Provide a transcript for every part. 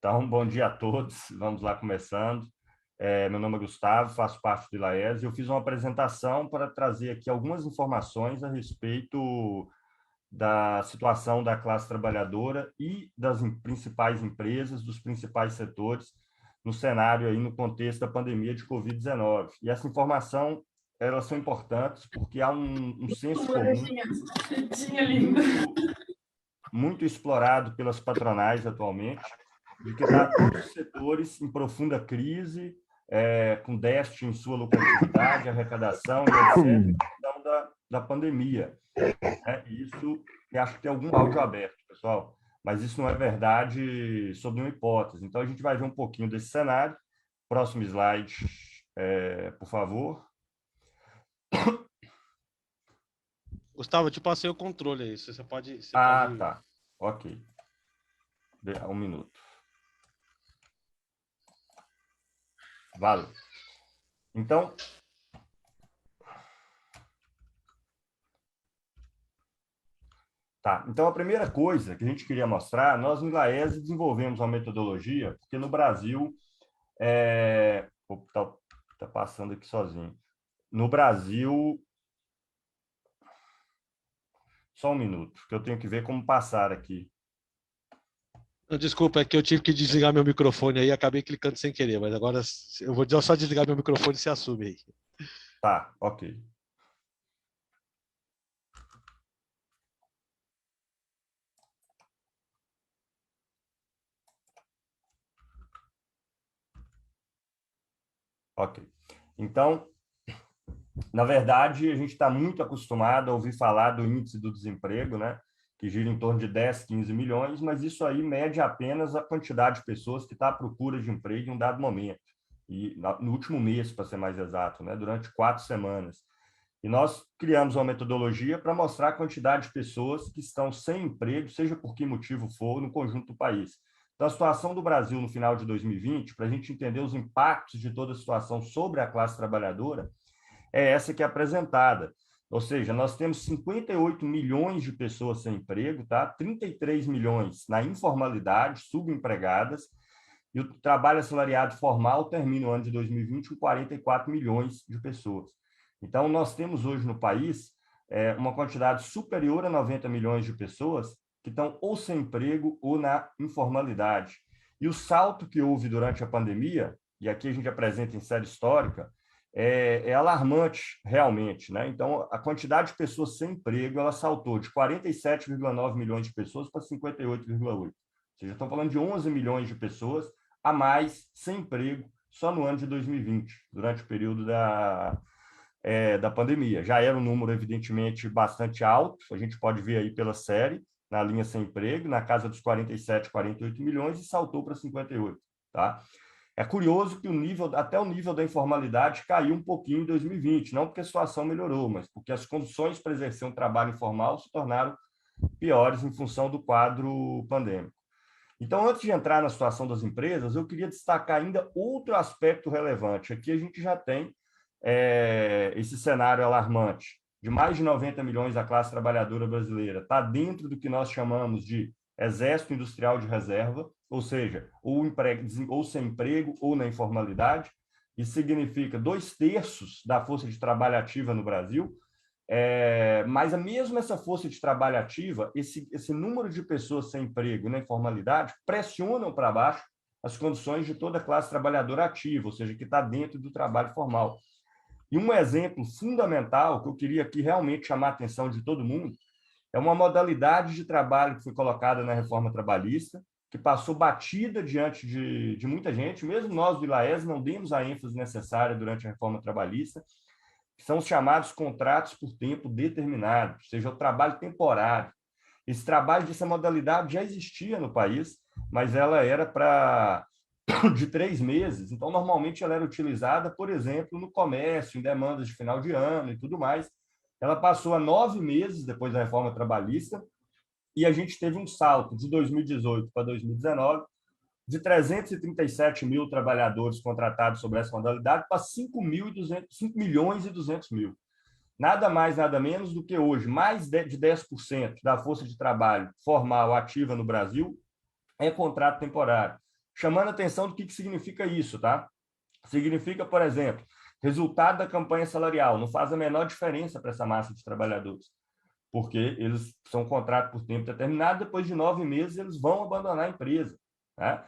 Então, bom dia a todos. Vamos lá começando. Meu nome é Gustavo, faço parte do ILAES e eu fiz uma apresentação para trazer aqui algumas informações a respeito da situação da classe trabalhadora e das principais empresas, dos principais setores no cenário aí no contexto da pandemia de Covid-19. E essa informação, elas são importantes porque há um senso comum muito explorado pelas patronais atualmente, de que está todos os setores em profunda crise, com déficit em sua lucratividade, arrecadação e etc., em função da pandemia. E isso, eu acho que tem algum áudio aberto, pessoal, mas isso não é verdade sob nenhuma hipótese. Então, a gente vai ver um pouquinho desse cenário. Próximo slide, por favor. Gustavo, eu te passei o controle aí. Você pode. Tá. Ok. Um minuto. Vale. Então, a primeira coisa que a gente queria mostrar, nós no ILAES desenvolvemos uma metodologia, porque no Brasil, tá passando aqui sozinho. No Brasil, só um minuto, que eu tenho que ver como passar aqui. Desculpa, é que eu tive que desligar meu microfone aí, acabei clicando sem querer, mas agora eu vou só desligar meu microfone e se assume aí. Tá, ok. Ok. Então, na verdade, a gente está muito acostumado a ouvir falar do índice do desemprego, né? Que gira em torno de 10, 15 milhões, mas isso aí mede apenas a quantidade de pessoas que está à procura de emprego em um dado momento. E no último mês, para ser mais exato, né? Durante 4 semanas. E nós criamos uma metodologia para mostrar a quantidade de pessoas que estão sem emprego, seja por que motivo for, no conjunto do país. Então, a situação do Brasil no final de 2020, para a gente entender os impactos de toda a situação sobre a classe trabalhadora, é essa que é apresentada. Ou seja, nós temos 58 milhões de pessoas sem emprego, tá? 33 milhões na informalidade, subempregadas, e o trabalho assalariado formal termina o ano de 2020 com 44 milhões de pessoas. Então, nós temos hoje no país uma quantidade superior a 90 milhões de pessoas que estão ou sem emprego ou na informalidade. E o salto que houve durante a pandemia, e aqui a gente apresenta em série histórica, é alarmante realmente, né? Então, a quantidade de pessoas sem emprego, ela saltou de 47,9 milhões de pessoas para 58,8. Ou seja, estão falando de 11 milhões de pessoas a mais sem emprego só no ano de 2020, durante o período da pandemia. Já era um número, evidentemente, bastante alto, a gente pode ver aí pela série, na linha sem emprego, na casa dos 47, 48 milhões, e saltou para 58, tá? É curioso que até o nível da informalidade caiu um pouquinho em 2020, não porque a situação melhorou, mas porque as condições para exercer um trabalho informal se tornaram piores em função do quadro pandêmico. Então, antes de entrar na situação das empresas, eu queria destacar ainda outro aspecto relevante. Aqui a gente já tem esse cenário alarmante de mais de 90 milhões da classe trabalhadora brasileira. Está dentro do que nós chamamos de exército industrial de reserva, ou seja, ou sem emprego ou na informalidade. Isso significa 2/3 da força de trabalho ativa no Brasil. Mas mesmo essa força de trabalho ativa, esse número de pessoas sem emprego na informalidade pressionam para baixo as condições de toda a classe trabalhadora ativa, ou seja, que está dentro do trabalho formal. E um exemplo fundamental que eu queria aqui realmente chamar a atenção de todo mundo é uma modalidade de trabalho que foi colocada na reforma trabalhista, que passou batida diante de muita gente, mesmo nós do ILAES não demos a ênfase necessária durante a reforma trabalhista, que são os chamados contratos por tempo determinado, ou seja, o trabalho temporário. Esse trabalho dessa modalidade já existia no país, mas ela era de 3 meses, então normalmente ela era utilizada, por exemplo, no comércio, em demandas de final de ano e tudo mais. Ela passou a 9 meses depois da reforma trabalhista e a gente teve um salto de 2018 para 2019 de 337 mil trabalhadores contratados sobre essa modalidade para 5 milhões e 200 mil. Nada mais, nada menos do que hoje, mais de 10% da força de trabalho formal ativa no Brasil é contrato temporário. chamando a atenção do que significa isso, tá? Significa, por exemplo, resultado da campanha salarial não faz a menor diferença para essa massa de trabalhadores, porque eles são contratos por tempo determinado, depois de 9 meses eles vão abandonar a empresa, né?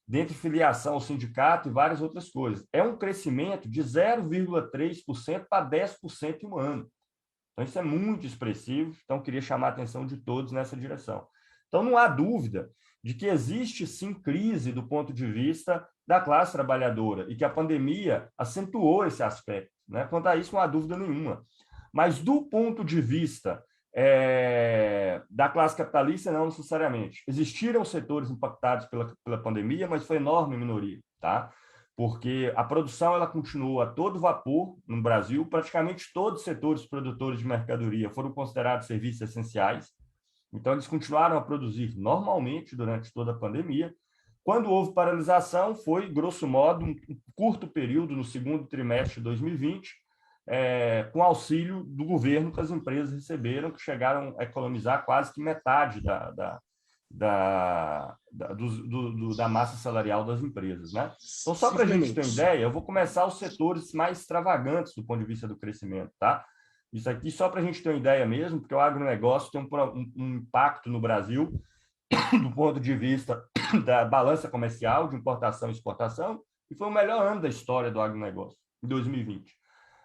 Dentre filiação ao sindicato e várias outras coisas. É um crescimento de 0,3% para 10% em um ano. Então, isso é muito expressivo, então queria chamar a atenção de todos nessa direção. Então, não há dúvida de que existe, sim, crise do ponto de vista da classe trabalhadora e que a pandemia acentuou esse aspecto, né? Quanto a isso, não há dúvida nenhuma. Mas, do ponto de vista da classe capitalista, não necessariamente. Existiram setores impactados pela pandemia, mas foi enorme minoria, tá? Porque a produção ela continuou a todo vapor no Brasil, praticamente todos os setores produtores de mercadoria foram considerados serviços essenciais, então eles continuaram a produzir normalmente durante toda a pandemia. Quando houve paralisação, foi, grosso modo, um curto período no segundo trimestre de 2020, com auxílio do governo que as empresas receberam, que chegaram a economizar quase que metade da massa salarial das empresas, né? Então, só para a gente ter uma ideia, eu vou começar os setores mais extravagantes do ponto de vista do crescimento, tá? Isso aqui só para a gente ter uma ideia mesmo, porque o agronegócio tem um impacto no Brasil do ponto de vista da balança comercial, de importação e exportação, e foi o melhor ano da história do agronegócio, em 2020.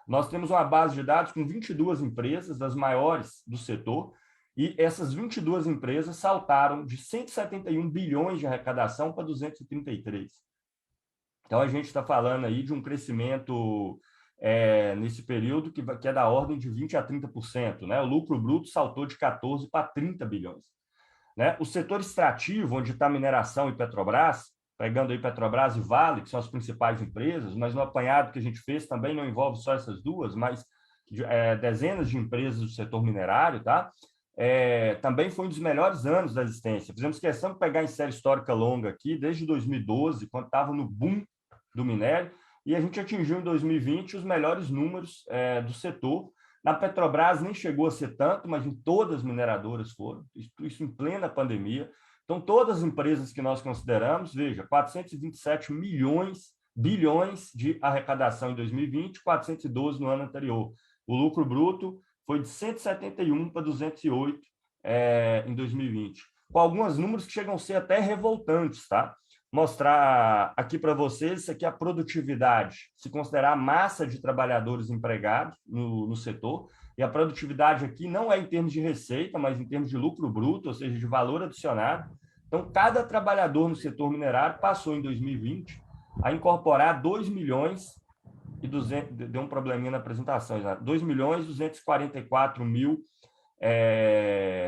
Nós temos uma base de dados com 22 empresas, das maiores do setor, e essas 22 empresas saltaram de 171 bilhões de arrecadação para 233. Então, a gente está falando aí de um crescimento nesse período que é da ordem de 20% a 30%. Né? O lucro bruto saltou de 14 para 30 bilhões. Né? O setor extrativo, onde está mineração e Petrobras, pegando aí Petrobras e Vale, que são as principais empresas, mas no apanhado que a gente fez também não envolve só essas duas, mas dezenas de empresas do setor minerário, tá? Também foi um dos melhores anos da existência. Fizemos questão de pegar em série histórica longa aqui, desde 2012, quando estava no boom do minério, e a gente atingiu em 2020 os melhores números do setor. Na Petrobras nem chegou a ser tanto, mas em todas as mineradoras foram, isso em plena pandemia. Então, todas as empresas que nós consideramos, veja, 427 bilhões de arrecadação em 2020, 412 no ano anterior. O lucro bruto foi de 171 para 208 em 2020. Com alguns números que chegam a ser até revoltantes, tá? Mostrar aqui para vocês, isso aqui é a produtividade, se considerar a massa de trabalhadores empregados no setor, e a produtividade aqui não é em termos de receita, mas em termos de lucro bruto, ou seja, de valor adicionado. Então, cada trabalhador no setor minerário passou em 2020 a incorporar 2 milhões e 200, deu um probleminha na apresentação, 2 milhões e 244 mil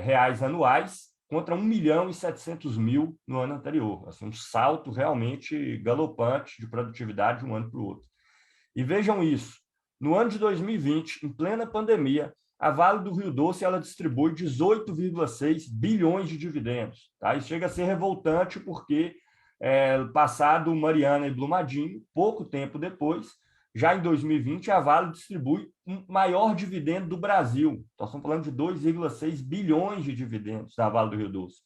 reais anuais, contra 1 milhão e 700 mil no ano anterior. Assim, um salto realmente galopante de produtividade de um ano para o outro. E vejam isso, no ano de 2020, em plena pandemia, a Vale do Rio Doce ela distribui 18,6 bilhões de dividendos. Tá? Isso chega a ser revoltante porque, passado Mariana e Brumadinho, pouco tempo depois, já em 2020, a Vale distribui o maior dividendo do Brasil. Nós estamos falando de 2,6 bilhões de dividendos da Vale do Rio Doce.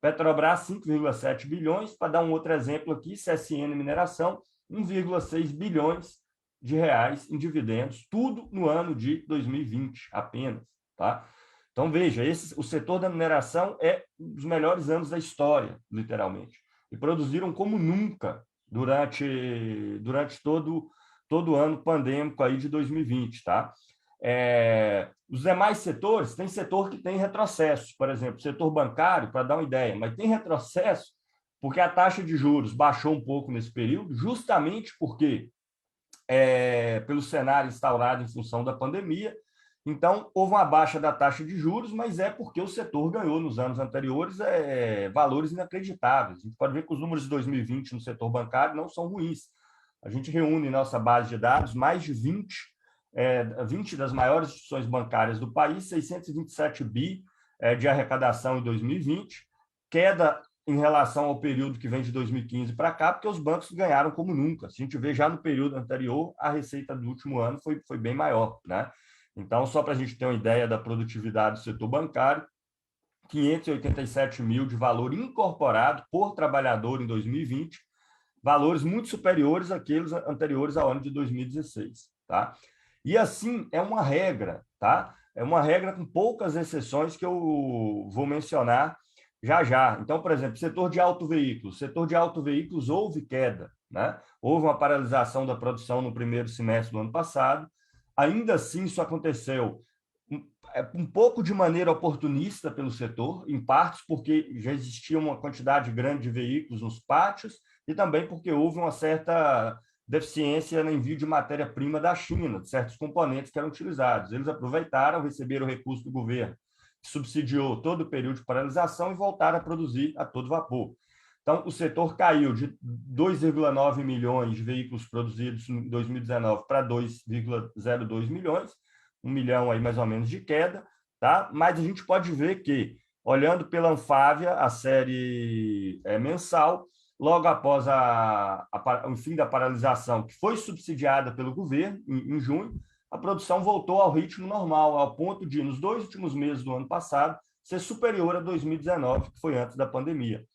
Petrobras, 5,7 bilhões. Para dar um outro exemplo aqui, CSN Mineração, 1,6 bilhões de reais em dividendos, tudo no ano de 2020 apenas. Tá? Então, veja, o setor da mineração é um dos melhores anos da história, literalmente. E produziram como nunca durante todo o ano pandêmico aí de 2020, tá? Os demais setores, tem setor que tem retrocesso, por exemplo, o setor bancário, para dar uma ideia, mas tem retrocesso porque a taxa de juros baixou um pouco nesse período, justamente porque, pelo cenário instaurado em função da pandemia, então houve uma baixa da taxa de juros, mas é porque o setor ganhou nos anos anteriores valores inacreditáveis. A gente pode ver que os números de 2020 no setor bancário não são ruins. A gente reúne em nossa base de dados mais de 20 das maiores instituições bancárias do país, 627 bi de arrecadação em 2020, queda em relação ao período que vem de 2015 para cá, porque os bancos ganharam como nunca. Se a gente vê já no período anterior, a receita do último ano foi bem maior, né? Então, só para a gente ter uma ideia da produtividade do setor bancário, 587 mil de valor incorporado por trabalhador em 2020, valores muito superiores àqueles anteriores ao ano de 2016, tá? E assim, é uma regra, tá? É uma regra com poucas exceções que eu vou mencionar já já. Então, por exemplo, setor de autoveículos houve queda, né? Houve uma paralisação da produção no primeiro semestre do ano passado. Ainda assim, isso aconteceu um pouco de maneira oportunista pelo setor, em partes porque já existia uma quantidade grande de veículos nos pátios e também porque houve uma certa deficiência no envio de matéria-prima da China, de certos componentes que eram utilizados. Eles aproveitaram, receberam o recurso do governo, que subsidiou todo o período de paralisação e voltaram a produzir a todo vapor. Então, o setor caiu de 2,9 milhões de veículos produzidos em 2019 para 2,02 milhões, 1 milhão aí mais ou menos de queda, tá? Mas a gente pode ver que, olhando pela Anfávia, a série mensal, logo após o fim da paralisação, que foi subsidiada pelo governo em junho, a produção voltou ao ritmo normal, ao ponto de, nos 2 últimos meses do ano passado, ser superior a 2019, que foi antes da pandemia.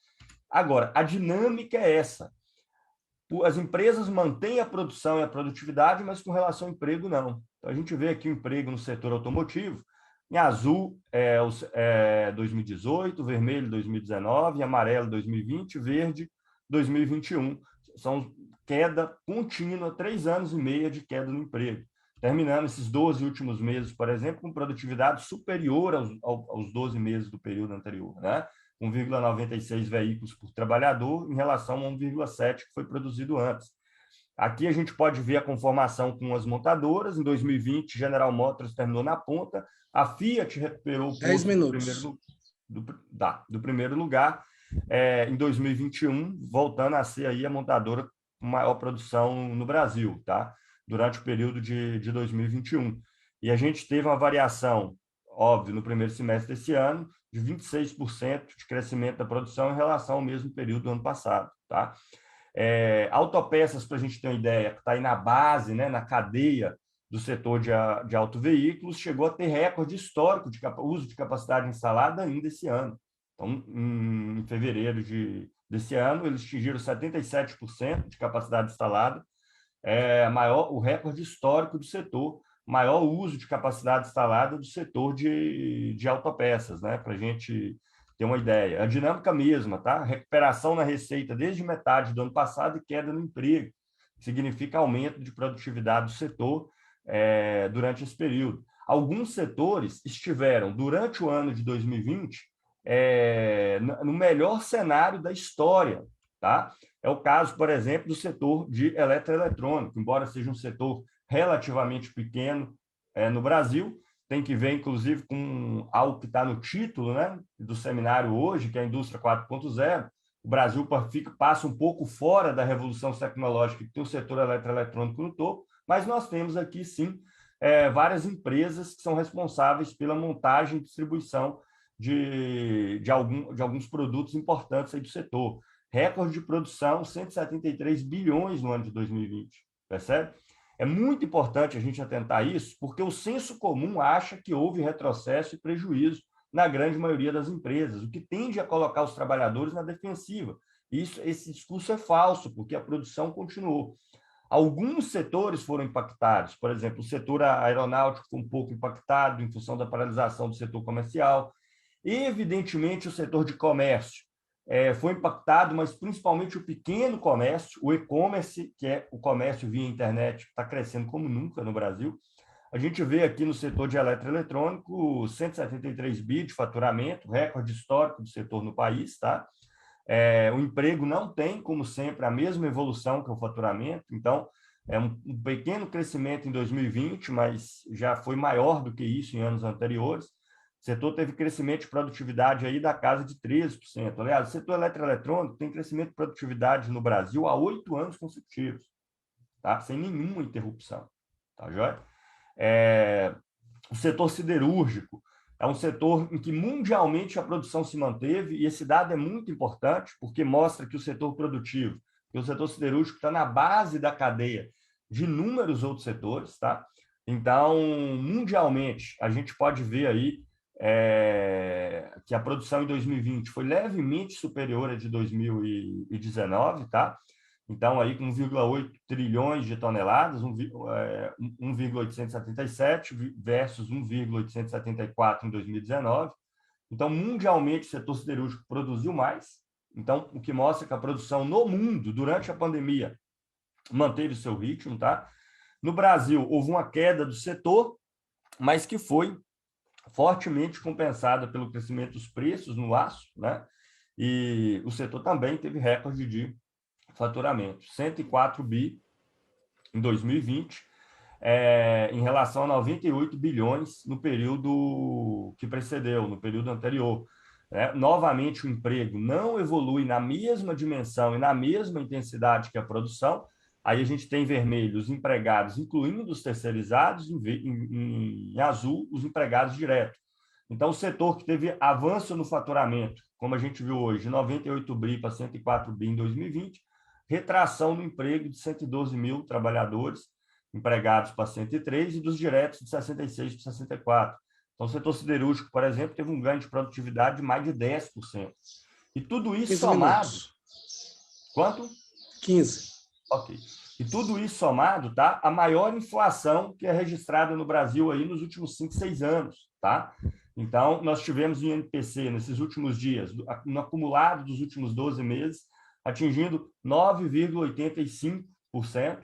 Agora, a dinâmica é essa. As empresas mantêm a produção e a produtividade, mas com relação ao emprego, não. Então, a gente vê aqui o emprego no setor automotivo, em azul 2018, vermelho 2019, amarelo 2020, verde 2021. São queda contínua, 3 anos e meio de queda no emprego. Terminando esses 12 últimos meses, por exemplo, com produtividade superior aos 12 meses do período anterior, né? 1,96 veículos por trabalhador em relação a 1,7 que foi produzido antes. Aqui a gente pode ver a conformação com as montadoras. Em 2020, General Motors terminou na ponta, a Fiat recuperou o 10 posto minutos. do primeiro lugar. Em 2021, voltando a ser aí a montadora com maior produção no Brasil, tá? Durante o período de 2021. E a gente teve uma variação, óbvio, no primeiro semestre desse ano, de 26% de crescimento da produção em relação ao mesmo período do ano passado, tá? Autopeças, para a gente ter uma ideia, que está aí na base, né, na cadeia do setor de autoveículos, chegou a ter recorde histórico de uso de capacidade instalada ainda esse ano. Então, em fevereiro desse ano, eles atingiram 77% de capacidade instalada, o recorde histórico do setor, maior uso de capacidade instalada do setor de autopeças, né? Para a gente ter uma ideia. A dinâmica mesma, tá? Recuperação na receita desde metade do ano passado e queda no emprego, significa aumento de produtividade do setor durante esse período. Alguns setores estiveram, durante o ano de 2020, no melhor cenário da história, tá? É o caso, por exemplo, do setor de eletroeletrônico, embora seja um setor relativamente pequeno no Brasil, tem que ver, inclusive, com algo que está no título, né, do seminário hoje, que é a Indústria 4.0. O Brasil passa um pouco fora da revolução tecnológica que tem o setor eletroeletrônico no topo, mas nós temos aqui, sim, várias empresas que são responsáveis pela montagem e distribuição de alguns produtos importantes aí do setor. Recorde de produção, 173 bilhões no ano de 2020, percebe? É muito importante a gente atentar isso, porque o senso comum acha que houve retrocesso e prejuízo na grande maioria das empresas, o que tende a colocar os trabalhadores na defensiva. Esse discurso é falso, porque a produção continuou. Alguns setores foram impactados, por exemplo, o setor aeronáutico foi um pouco impactado em função da paralisação do setor comercial. Evidentemente, o setor de comércio foi impactado, mas principalmente o pequeno comércio, o e-commerce, que é o comércio via internet, está crescendo como nunca no Brasil. A gente vê aqui no setor de eletroeletrônico 173 bi de faturamento, recorde histórico do setor no país, tá? O emprego não tem, como sempre, a mesma evolução que o faturamento, então é um pequeno crescimento em 2020, mas já foi maior do que isso em anos anteriores. O setor teve crescimento de produtividade aí da casa de 13%. Aliás, o setor eletroeletrônico tem crescimento de produtividade no Brasil há 8 anos consecutivos, tá? Sem nenhuma interrupção, tá joia? O setor siderúrgico é um setor em que mundialmente a produção se manteve, e esse dado é muito importante, porque mostra que o setor produtivo, que o setor siderúrgico está na base da cadeia de inúmeros outros setores, tá? Então, mundialmente, a gente pode ver aí que a produção em 2020 foi levemente superior à de 2019, tá? Então, aí com 1,8 trilhões de toneladas, 1,877 versus 1,874 em 2019. Então, mundialmente, o setor siderúrgico produziu mais. Então, o que mostra que a produção no mundo, durante a pandemia, manteve o seu ritmo, tá? No Brasil, houve uma queda do setor, mas que foi fortemente compensada pelo crescimento dos preços no aço, né? E o setor também teve recorde de faturamento, 104 bi em 2020, em relação a 98 bilhões no período que precedeu, no período anterior. Novamente, o emprego não evolui na mesma dimensão e na mesma intensidade que a produção. Aí a gente tem em vermelho os empregados, incluindo os terceirizados, em azul, os empregados diretos. Então, o setor que teve avanço no faturamento, como a gente viu hoje, de 98 bi para 104 bi em 2020, retração no emprego de 112 mil trabalhadores, empregados para 103 e dos diretos de 66 para 64. Então, o setor siderúrgico, por exemplo, teve um ganho de produtividade de mais de 10%. E tudo isso somado... Quanto? 15. Ok. E tudo isso somado, tá? A maior inflação que é registrada no Brasil aí nos últimos 5, 6 anos, tá? Então, nós tivemos o INPC nesses últimos dias, no acumulado dos últimos 12 meses, atingindo 9,85%.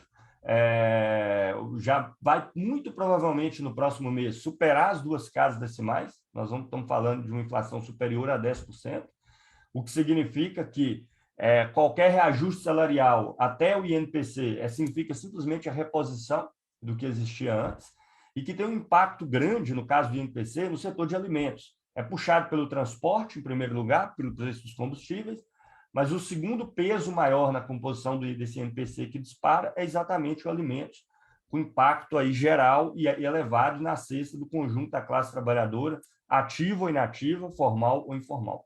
Já vai muito provavelmente no próximo mês superar as 2 casas decimais. Nós estamos falando de uma inflação superior a 10%, o que significa que qualquer reajuste salarial até o INPC significa simplesmente a reposição do que existia antes e que tem um impacto grande, no caso do INPC, no setor de alimentos. É puxado pelo transporte, em primeiro lugar, pelo preço dos combustíveis, mas o segundo peso maior na composição desse INPC que dispara é exatamente o alimentos, com impacto aí geral e elevado na cesta do conjunto da classe trabalhadora, ativa ou inativa, formal ou informal.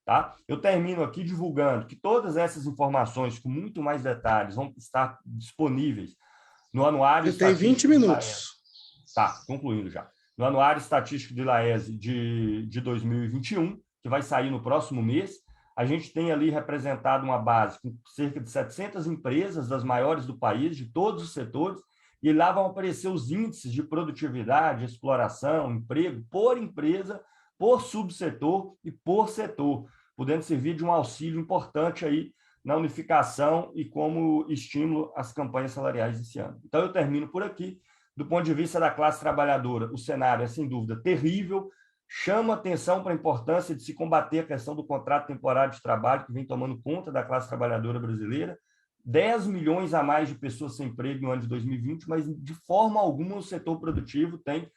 Tá? Eu termino aqui divulgando que todas essas informações, com muito mais detalhes, vão estar disponíveis no Anuário Estatístico. Tem 20 minutos. Tá, concluindo já. No Anuário Estatístico do ILAESE de 2021, que vai sair no próximo mês. A gente tem ali representado uma base com cerca de 700 empresas, das maiores do país, de todos os setores, e lá vão aparecer os índices de produtividade, exploração, emprego, por empresa, por subsetor e por setor, podendo servir de um auxílio importante aí na unificação e como estímulo às campanhas salariais desse ano. Então, eu termino por aqui. Do ponto de vista da classe trabalhadora, o cenário é, sem dúvida, terrível, chama atenção para a importância de se combater a questão do contrato temporário de trabalho, que vem tomando conta da classe trabalhadora brasileira. 10 milhões a mais de pessoas sem emprego no ano de 2020, mas de forma alguma o setor produtivo tem,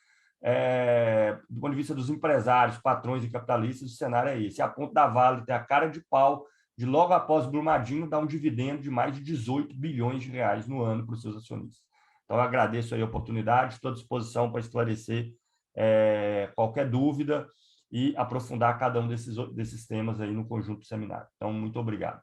do ponto de vista dos empresários, patrões e capitalistas, o cenário é esse. A ponto da Vale ter a cara de pau de logo após Brumadinho dar um dividendo de mais de 18 bilhões de reais no ano para os seus acionistas. Então, eu agradeço aí a oportunidade, estou à disposição para esclarecer qualquer dúvida e aprofundar cada um desses temas aí no conjunto do seminário. Então, muito obrigado.